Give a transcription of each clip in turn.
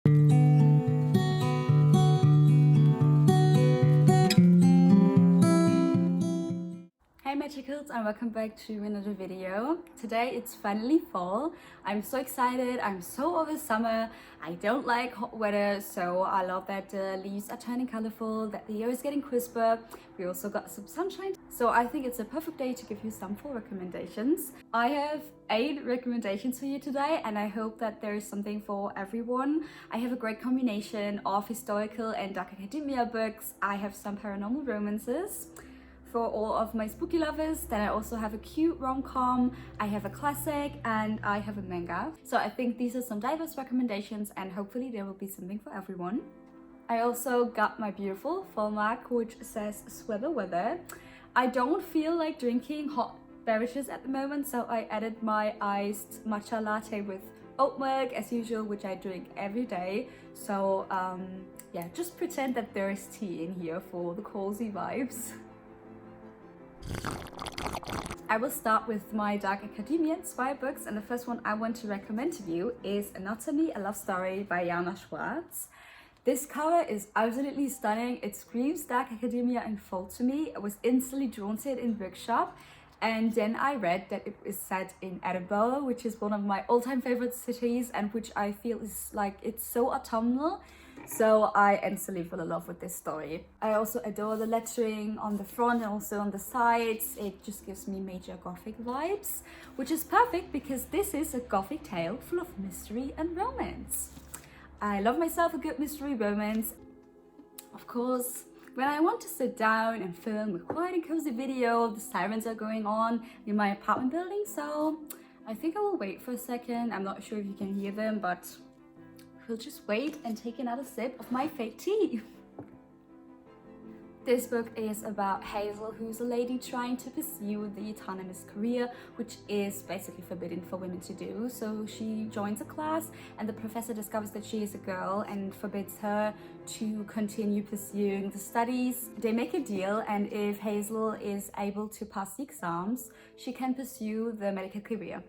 Hey Magicals, and welcome back to another video. Today it's finally fall. I'm so excited. I'm so over summer. I don't like hot weather, so I love that the leaves are turning colorful, that the air is getting crisper. We also got some sunshine, so I think it's a perfect day to give you some fall recommendations. I have 8 recommendations for you today, and I hope that there is something for everyone. I have a great combination of historical and dark academia books. I have some paranormal romances for all of my spooky lovers. Then I also have a cute rom-com, I have a classic, and I have a manga. So I think these are some diverse recommendations, and hopefully there will be something for everyone. I also got my beautiful fall mug, which says sweater weather. I don't feel like drinking hot beverages at the moment, so I added my iced matcha latte with oat milk as usual, which I drink every day. So yeah, just pretend that there is tea in here for the cozy vibes. I will start with my dark academia inspired books, and the first one I want to recommend to you is Anatomy, a Love Story by Jana Schwartz. This cover is absolutely stunning. It screams dark academia and fall to me. I was instantly drawn to it in bookshop, and then I read that it is set in Edinburgh, which is one of my all-time favorite cities, and which I feel is like, it's so autumnal. So I instantly fell in love with this story. I also adore the lettering on the front and also on the sides. It just gives me major gothic vibes, which is perfect because this is a gothic tale full of mystery and romance. I love myself a good mystery romance. Of course, when I want to sit down and film a quiet and cozy video, the sirens are going on in my apartment building, so I think I will wait for a second. I'm not sure if you can hear them, but we'll just wait and take another sip of my fake tea. This book is about Hazel, who's a lady trying to pursue the autonomous career, which is basically forbidden for women to do. So she joins a class, and the professor discovers that she is a girl and forbids her to continue pursuing the studies. They make a deal, and if Hazel is able to pass the exams, she can pursue the medical career.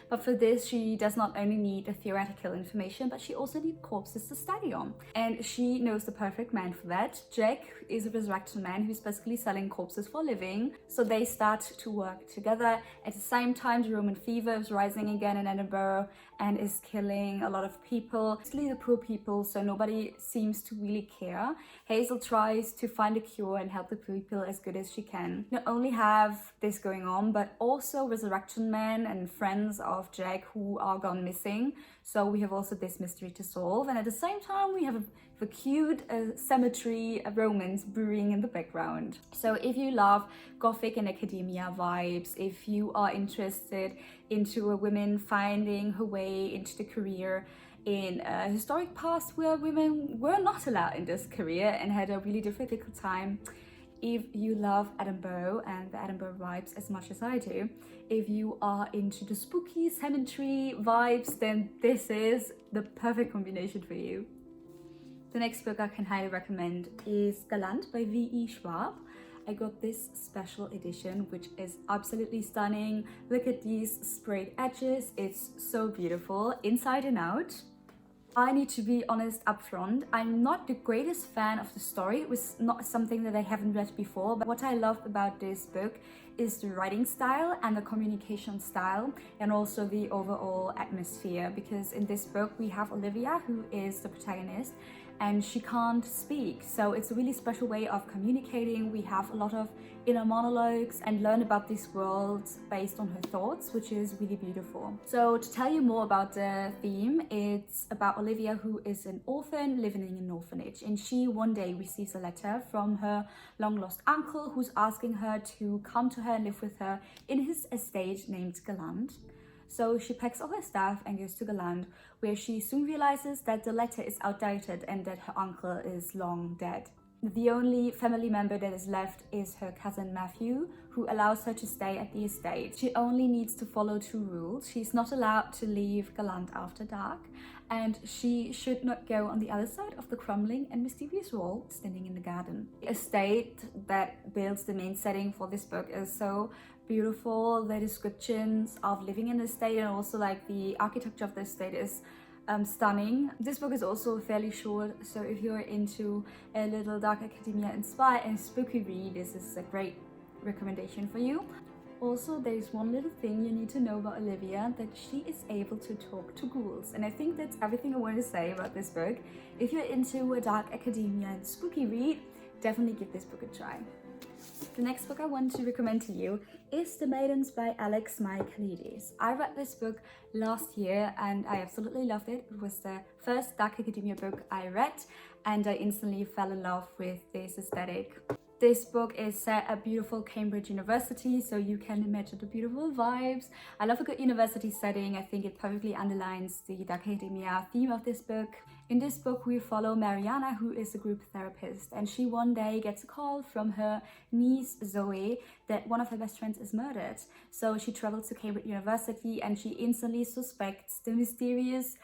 But for this, she does not only need the theoretical information, but she also needs corpses to study on. And she knows the perfect man for that. Jack is a resurrection man who's basically selling corpses for a living. So they start to work together. At the same time, the Roman fever is rising again in Edinburgh and is killing a lot of people, mostly the poor people, so nobody seems to really care. Hazel tries to find a cure and help the people as good as she can. Not only have this going on, but also resurrection men and friends of Jack who are gone missing. So we have also this mystery to solve, and at the same time we have a cute cemetery, a romance brewing in the background. So if you love gothic and academia vibes, if you are interested into a woman finding her way into the career in a historic past where women were not allowed in this career and had a really difficult time, if you love Edinburgh and the Edinburgh vibes as much as I do, if you are into the spooky cemetery vibes, then this is the perfect combination for you. The next book I can highly recommend is Galant by V.E. Schwab. I got this special edition, which is absolutely stunning. Look at these sprayed edges. It's so beautiful inside and out. I need to be honest up front, I'm not the greatest fan of the story. It was not something that I haven't read before, but what I loved about this book is the writing style and the communication style, and also the overall atmosphere, because in this book we have Olivia, who is the protagonist, and she can't speak, so it's a really special way of communicating. We have a lot of inner monologues and learn about this world based on her thoughts, which is really beautiful. So to tell you more about the theme, it's about Olivia, who is an orphan living in an orphanage, and she one day receives a letter from her long lost uncle who's asking her to come to her and live with her in his estate named Galant. So she packs all her stuff and goes to Galant, where she soon realizes that the letter is outdated and that her uncle is long dead. The only family member that is left is her cousin Matthew, who allows her to stay at the estate. She only needs to follow 2 rules. She's not allowed to leave Galant after dark, and she should not go on the other side of the crumbling and mysterious wall standing in the garden. The estate that builds the main setting for this book is so beautiful. The descriptions of living in the estate and also like the architecture of the estate is stunning. This book is also fairly short, so if you're into a little dark academia inspired and spooky read, this is a great recommendation for you. Also, there's one little thing you need to know about Olivia, that she is able to talk to ghouls, and I think that's everything I want to say about this book. If you're into a dark academia and spooky read, definitely give this book a try. The next book I want to recommend to you is The Maidens by Alex Michaelides. I read this book last year and I absolutely loved it. It was the first dark academia book I read and I instantly fell in love with this aesthetic. This book is set at beautiful Cambridge University, so you can imagine the beautiful vibes. I love a good university setting. I think it perfectly underlines the dark academia theme of this book. In this book, we follow Mariana, who is a group therapist, and she one day gets a call from her niece Zoe that one of her best friends is murdered. So she travels to Cambridge University and she instantly suspects the mysterious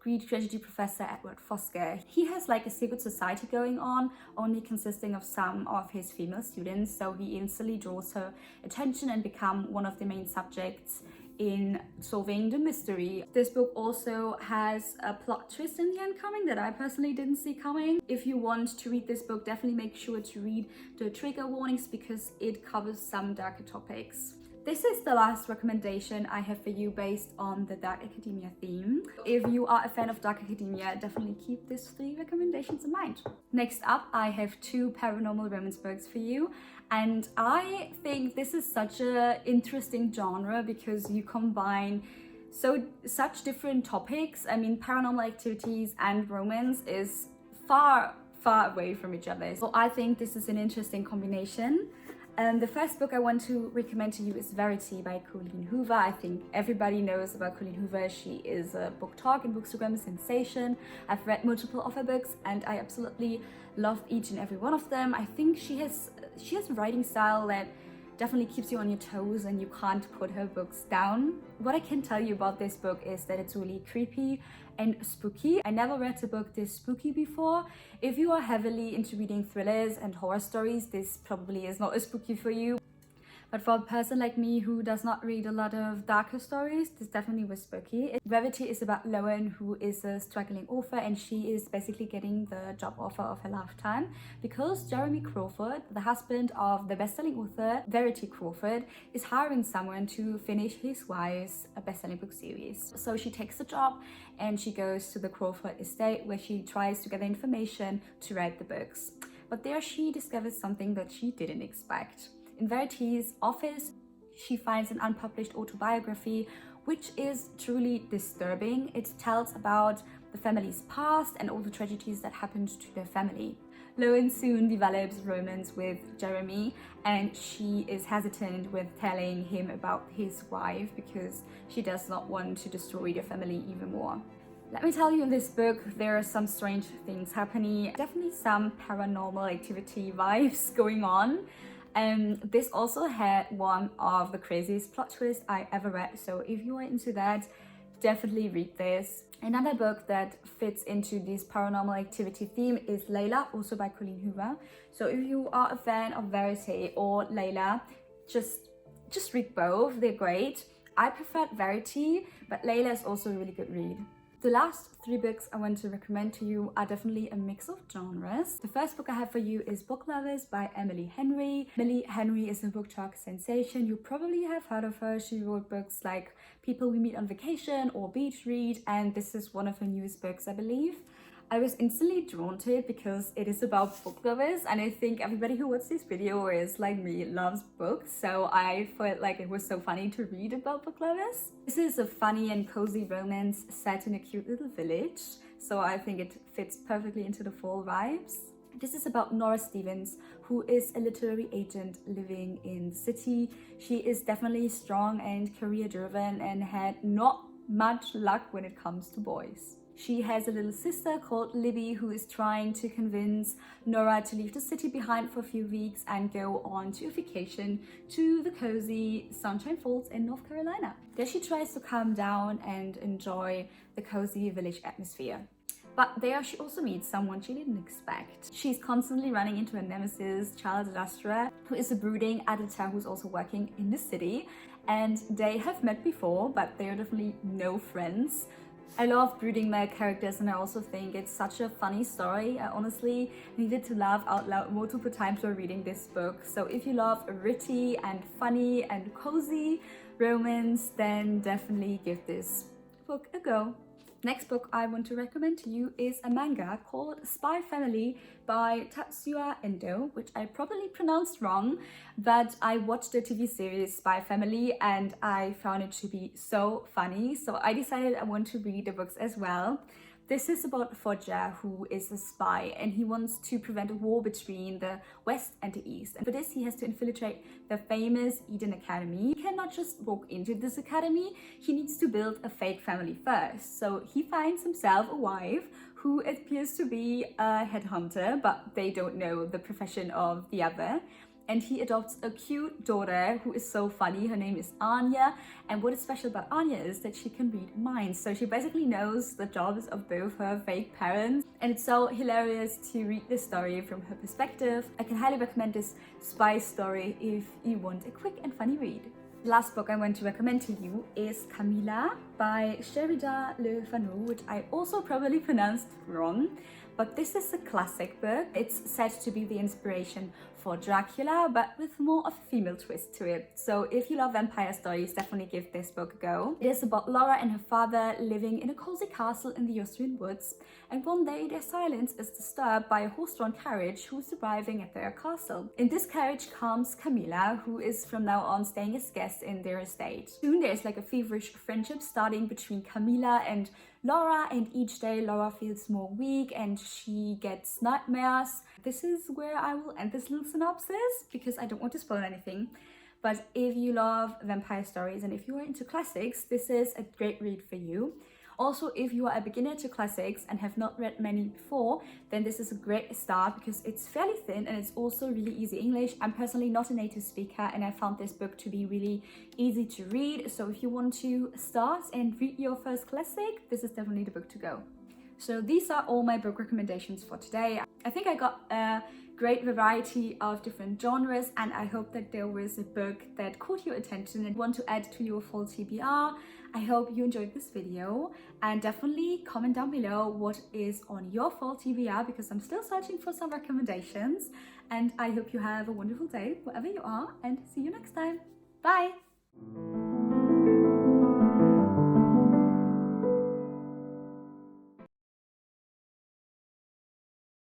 Greek tragedy professor Edward Fosker. He has like a secret society going on, only consisting of some of his female students, so he instantly draws her attention and becomes one of the main subjects in solving the mystery. This book also has a plot twist in the end coming that I personally didn't see coming. If you want to read this book, definitely make sure to read the trigger warnings because it covers some darker topics. This is the last recommendation I have for you based on the dark academia theme. If you are a fan of dark academia, definitely keep these 3 recommendations in mind. Next up, I have 2 paranormal romance books for you. And I think this is such an interesting genre because you combine such different topics. I mean, paranormal activities and romance is far away from each other. So I think this is an interesting combination. The first book I want to recommend to you is Verity by Colleen Hoover. I think everybody knows about Colleen Hoover. She is a book talk and bookstagram sensation. I've read multiple of her books and I absolutely love each and every one of them. I think she has a writing style that definitely keeps you on your toes and you can't put her books down. What I can tell you about this book is that it's really creepy and spooky. I never read a book this spooky before. If you are heavily into reading thrillers and horror stories, this probably is not as spooky for you. But for a person like me who does not read a lot of darker stories, this definitely was spooky. Verity is about Loan, who is a struggling author, and she is basically getting the job offer of her lifetime because Jeremy Crawford, the husband of the best-selling author Verity Crawford, is hiring someone to finish his wife's best-selling book series. So she takes the job and she goes to the Crawford estate where she tries to gather information to write the books. But there she discovers something that she didn't expect. In Verity's office, she finds an unpublished autobiography, which is truly disturbing. It tells about the family's past and all the tragedies that happened to their family. Loan soon develops romance with Jeremy, and she is hesitant with telling him about his wife because she does not want to destroy their family even more. Let me tell you, in this book, there are some strange things happening. Definitely some paranormal activity vibes going on. This also had one of the craziest plot twists I ever read, so if you are into that, definitely read this. Another book that fits into this paranormal activity theme is Layla, also by Colleen Hoover. So if you are a fan of Verity or Layla, just read both, they're great. I preferred Verity, but Layla is also a really good read. The last 3 books I want to recommend to you are definitely a mix of genres. The first book I have for you is Book Lovers by Emily Henry. Emily Henry is a book talk sensation. You probably have heard of her. She wrote books like People We Meet on Vacation or Beach Read, and this is one of her newest books, I believe. I was instantly drawn to it because it is about book lovers, and I think everybody who watches this video is like me, loves books, so I felt like it was so funny to read about book lovers. This is a funny and cozy romance set in a cute little village, so I think it fits perfectly into the fall vibes. This is about Nora Stevens, who is a literary agent living in the city. She is definitely strong and career driven and had not much luck when it comes to boys. She has a little sister called Libby who is trying to convince Nora to leave the city behind for a few weeks and go on to a vacation to the cozy Sunshine Falls in North Carolina. There she tries to calm down and enjoy the cozy village atmosphere. But there she also meets someone she didn't expect. She's constantly running into her nemesis, Charles Lastra, who is a brooding editor who's also working in the city. And they have met before, but they are definitely no friends. I love brooding male characters, and I also think it's such a funny story. I honestly needed to laugh out loud multiple times while reading this book. So if you love a witty and funny and cozy romance, then definitely give this book a go. Next book I want to recommend to you is a manga called Spy Family by Tatsuya Endo, which I probably pronounced wrong, but I watched the TV series Spy Family and I found it to be so funny, so I decided I want to read the books as well. This is about Foggia, who is a spy, and he wants to prevent a war between the West and the East. And for this, he has to infiltrate the famous Eden Academy. He cannot just walk into this academy, he needs to build a fake family first. So he finds himself a wife who appears to be a headhunter, but they don't know the profession of the other. And he adopts a cute daughter who is so funny. Her name is Anya, and what is special about Anya is that she can read minds. So she basically knows the jobs of both her fake parents, and it's so hilarious to read this story from her perspective. I can highly recommend this spy story if you want a quick and funny read. The last book I want to recommend to you is Camila by Sherida Le Fanu, which I also probably pronounced wrong. But this is a classic book. It's said to be the inspiration for Dracula, but with more of a female twist to it. So if you love vampire stories, definitely give this book a go. It is about Laura and her father living in a cozy castle in the Austrian woods, and one day their silence is disturbed by a horse-drawn carriage who's arriving at their castle. In this carriage comes Camila, who is from now on staying as guest in their estate. Soon there's like a feverish friendship starting between Camila and Laura, and each day Laura feels more weak and she gets nightmares. This is where I will end this little synopsis because I don't want to spoil anything. But if you love vampire stories and if you are into classics, this is a great read for you. Also, if you are a beginner to classics and have not read many before, then this is a great start because it's fairly thin and it's also really easy English. I'm personally not a native speaker and I found this book to be really easy to read. So if you want to start and read your first classic, this is definitely the book to go. So these are all my book recommendations for today. I think I got a great variety of different genres, and I hope that there was a book that caught your attention and want to add to your fall TBR. I hope you enjoyed this video, and definitely comment down below what is on your fall TBR because I'm still searching for some recommendations. And I hope you have a wonderful day wherever you are, and see you next time. Bye!